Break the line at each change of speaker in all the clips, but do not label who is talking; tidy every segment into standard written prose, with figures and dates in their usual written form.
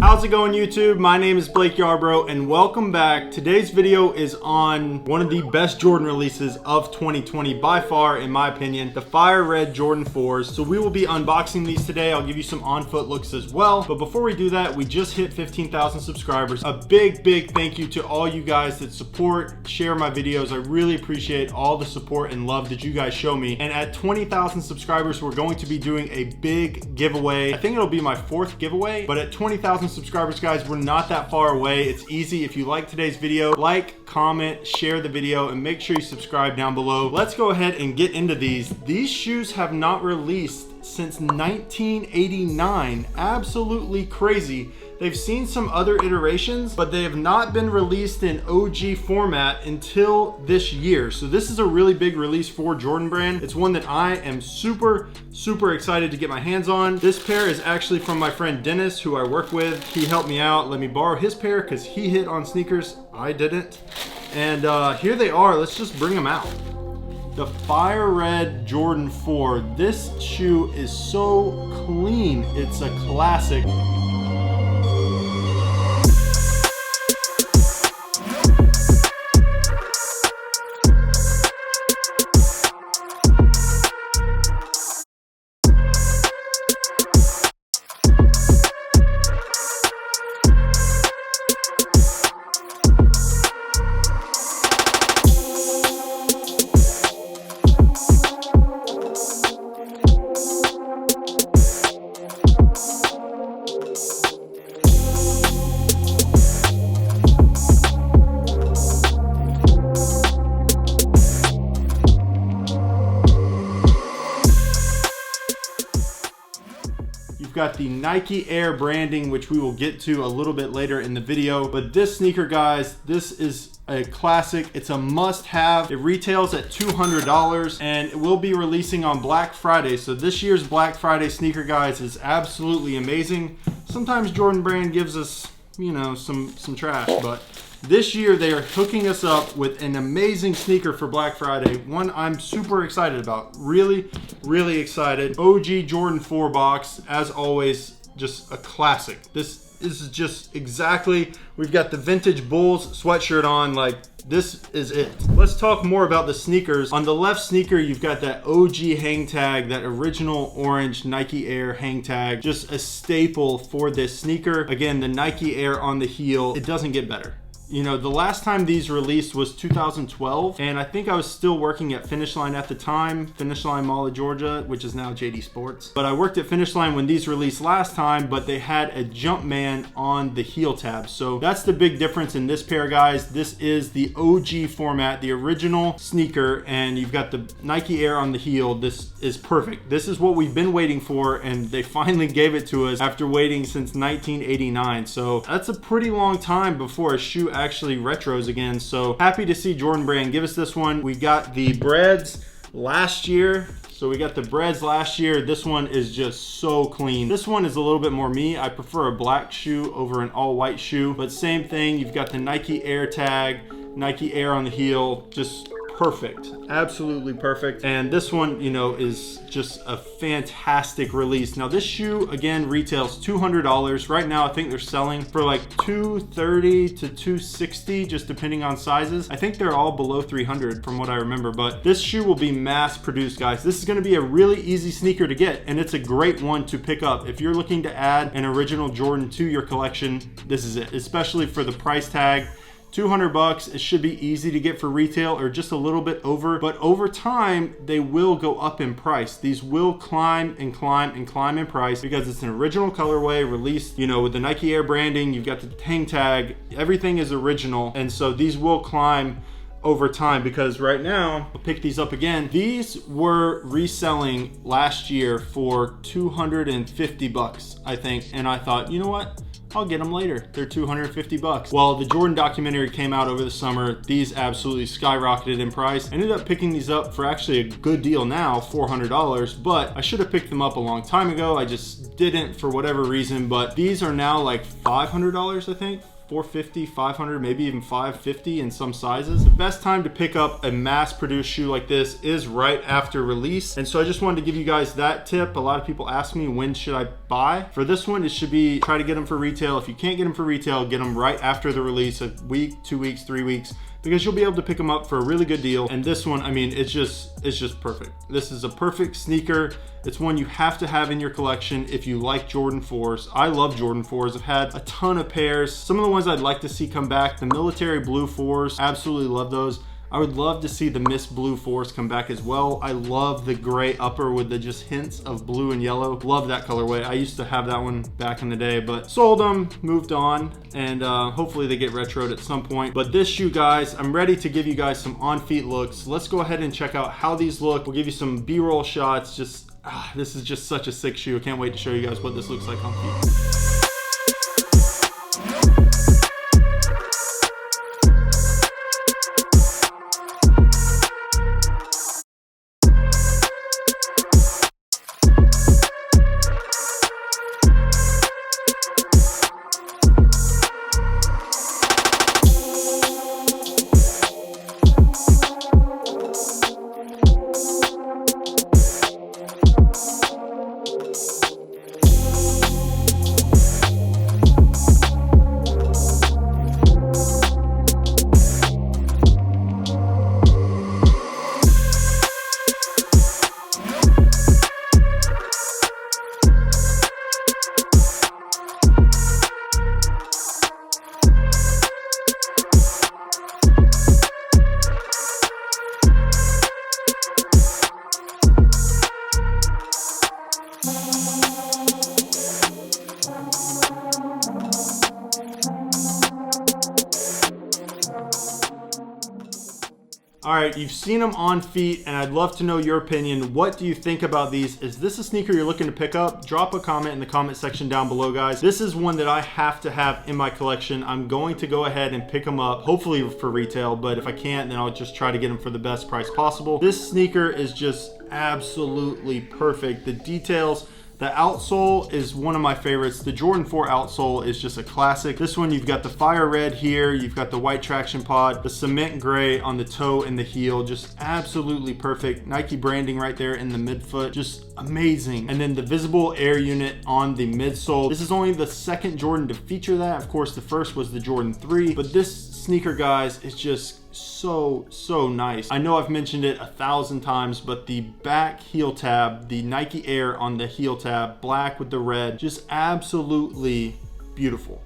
How's it going, YouTube? My name is Blake Yarbrough and welcome back. Today's video is on one of the best Jordan releases of 2020 by far, in my opinion, the Fire Red Jordan 4s. So we will be unboxing these today. I'll give you some on-foot looks as well. But before we do that, we just hit 15,000 subscribers. A big thank you to all you guys that support, share my videos. I really appreciate all the support and love that you guys show me. And at 20,000 subscribers, we're going to be doing a big giveaway. I think it'll be my 4th giveaway, but at 20,000 subscribers, guys, we're not that far away. It's easy. If you like today's video, like, comment, share the video, and make sure you subscribe down below. Let's go ahead and get into these. These shoes have not released since 1989. Absolutely crazy. They've seen some other iterations, but they have not been released in OG format until this year. So this is a really big release for Jordan Brand. It's one that I am super excited to get my hands on. This pair is actually from my friend Dennis, who I work with. He helped me out, let me borrow his pair because he hit on sneakers. I didn't. And here they are. Let's just bring them out. The Fire Red Jordan 4. This shoe is so clean. It's a classic. Got the Nike Air branding, which we will get to a little bit later in the video. But this sneaker, guys, this is a classic. It's a must-have. It retails at $200 and it will be releasing on Black Friday. So this year's Black Friday sneaker, guys, is absolutely amazing. Sometimes Jordan Brand gives us, you know, some trash, but this year they are hooking us up with an amazing sneaker for Black Friday. One I'm super excited about. Really excited. OG Jordan 4 box, as always, just a classic. This is just exactly, we've got the vintage Bulls sweatshirt on, like this is it. Let's talk more about the sneakers. On the left sneaker, you've got that OG hang tag, that original orange Nike Air hang tag, just a staple for this sneaker. Again, the Nike Air on the heel, it doesn't get better. You know, the last time these released was 2012, and I think I was still working at Finish Line at the time, Finish Line Mall of Georgia, which is now JD Sports. But I worked at Finish Line when these released last time, but they had a Jumpman on the heel tab. So that's the big difference in this pair, guys. This is the OG format, the original sneaker, and you've got the Nike Air on the heel. This is perfect. This is what we've been waiting for, and they finally gave it to us after waiting since 1989. So that's a pretty long time before a shoe actually retros again. So happy to see Jordan Brand give us this one. We got the breads last year. So we got the breads last year. This one is just so clean. This one is a little bit more me. I prefer a black shoe over an all white shoe, but same thing. You've got the Nike Air tag, Nike Air on the heel, just perfect, absolutely perfect. And this one, you know, is just a fantastic release. Now this shoe, again, retails $200. Right now, I think they're selling for like $230 to $260, just depending on sizes. I think they're all below $300 from what I remember, but this shoe will be mass produced, guys. This is gonna be a really easy sneaker to get, and it's a great one to pick up. If you're looking to add an original Jordan to your collection, this is it, especially for the price tag. 200 bucks, it should be easy to get for retail or just a little bit over, but over time, they will go up in price. These will climb and climb and climb in price because it's an original colorway released, you know, with the Nike Air branding, you've got the hang tag, everything is original. And so these will climb over time because right now, I'll pick these up again. These were reselling last year for 250 bucks, I think. And I thought, you know what? I'll get them later. They're 250 bucks. Well, the Jordan documentary came out over the summer. These absolutely skyrocketed in price. I ended up picking these up for actually a good deal now, $400, but I should have picked them up a long time ago. I just didn't for whatever reason, but these are now like $500, I think. 450, 500, maybe even 550 in some sizes. The best time to pick up a mass-produced shoe like this is right after release. And so I just wanted to give you guys that tip. A lot of people ask me, when should I buy? For this one, it should be, try to get them for retail. If you can't get them for retail, get them right after the release, a week, 2 weeks, 3 weeks, because you'll be able to pick them up for a really good deal. And this one, I mean, it's just perfect. This is a perfect sneaker. It's one you have to have in your collection if you like Jordan 4s. I love Jordan 4s. I've had a ton of pairs. Some of the ones I'd like to see come back, the military blue 4s, absolutely love those. I would love to see the mist blue 4s come back as well. I love the gray upper with the just hints of blue and yellow. Love that colorway. I used to have that one back in the day, but sold them, moved on, and hopefully they get retroed at some point. But this shoe, guys, I'm ready to give you guys some on-feet looks. Let's go ahead and check out how these look. We'll give you some B-roll shots. This is just such a sick shoe. I can't wait to show you guys what this looks like on feet. All right, you've seen them on feet, and I'd love to know your opinion. What do you think about these? Is this a sneaker you're looking to pick up? Drop a comment in the comment section down below, guys. This is one that I have to have in my collection. I'm going to go ahead and pick them up, hopefully for retail, but if I can't, then I'll just try to get them for the best price possible. This sneaker is just absolutely perfect. The details, the outsole is one of my favorites. The Jordan 4 outsole is just a classic. This one, you've got the fire red here, you've got the white traction pod, the cement gray on the toe and the heel, just absolutely perfect. Nike branding right there in the midfoot, just amazing. And then the visible air unit on the midsole. This is only the second Jordan to feature that. Of course, the first was the Jordan 3, but this sneaker, guys, is just so nice. I know I've mentioned it 1,000 times, but the back heel tab, the Nike Air on the heel tab, black with the red, just absolutely beautiful.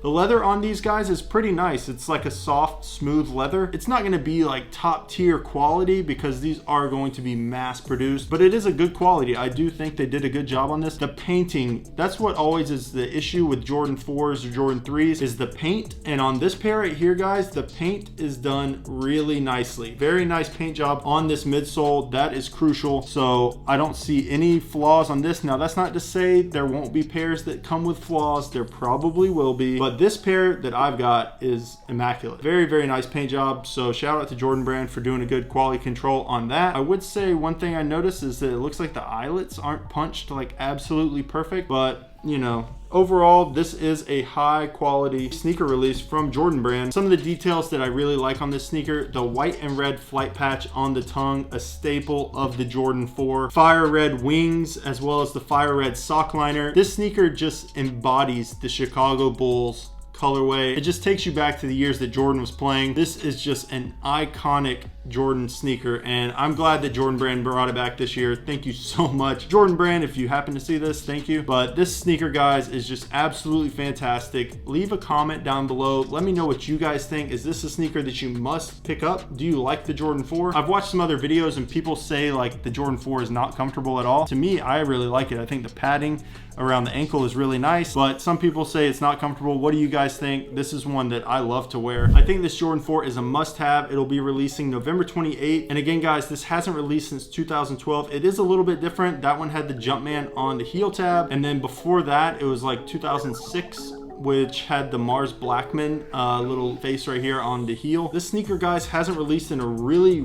The leather on these guys is pretty nice. It's like a soft, smooth leather. It's not gonna be like top tier quality because these are going to be mass produced, but it is a good quality. I do think they did a good job on this. The painting, that's what always is the issue with Jordan 4s or Jordan 3s, is the paint. And on this pair right here, guys, the paint is done really nicely. Very nice paint job on this midsole. That is crucial. So I don't see any flaws on this. Now, that's not to say there won't be pairs that come with flaws. There probably will be, but this pair that I've got is immaculate. Very nice paint job. So shout out to Jordan Brand for doing a good quality control on that. I would say one thing I noticed is that it looks like the eyelets aren't punched like absolutely perfect, but you know, overall, this is a high quality sneaker release from Jordan Brand. Some of the details that I really like on this sneaker, the white and red flight patch on the tongue, a staple of the Jordan 4. Fire red wings, as well as the fire red sock liner. This sneaker just embodies the Chicago Bulls colorway. It just takes you back to the years that Jordan was playing. This is just an iconic Jordan sneaker, and I'm glad that Jordan Brand brought it back this year. Thank you so much, Jordan Brand. If you happen to see this, thank you. But this sneaker, guys, is just absolutely fantastic. Leave a comment down below. Let me know what you guys think. Is this a sneaker that you must pick up? Do you like the Jordan 4? I've watched some other videos and people say like the Jordan 4 is not comfortable at all. To me, I really like it. I think the padding around the ankle is really nice, but some people say it's not comfortable. What do you guys think? This is one that I love to wear. I think this Jordan 4 is a must-have. It'll be releasing November 28th. And again, guys, this hasn't released since 2012. It is a little bit different. That one had the Jumpman on the heel tab, and then before that, it was like 2006 which had the Mars Blackmon little face right here on the heel. This sneaker, guys, hasn't released in a really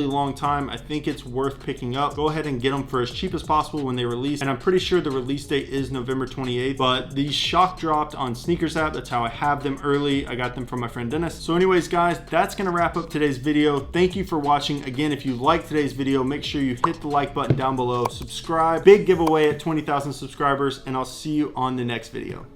long time. I think it's worth picking up. Go ahead and get them for as cheap as possible when they release, and I'm pretty sure the release date is November 28th, but these shock dropped on Sneakers app. That's how I have them early. I got them from my friend Dennis. So anyways, guys, that's gonna wrap up today's video. Thank you for watching. Again, if you liked today's video, make sure you hit the like button down below, subscribe. Big giveaway at 20,000 subscribers, and I'll see you on the next video.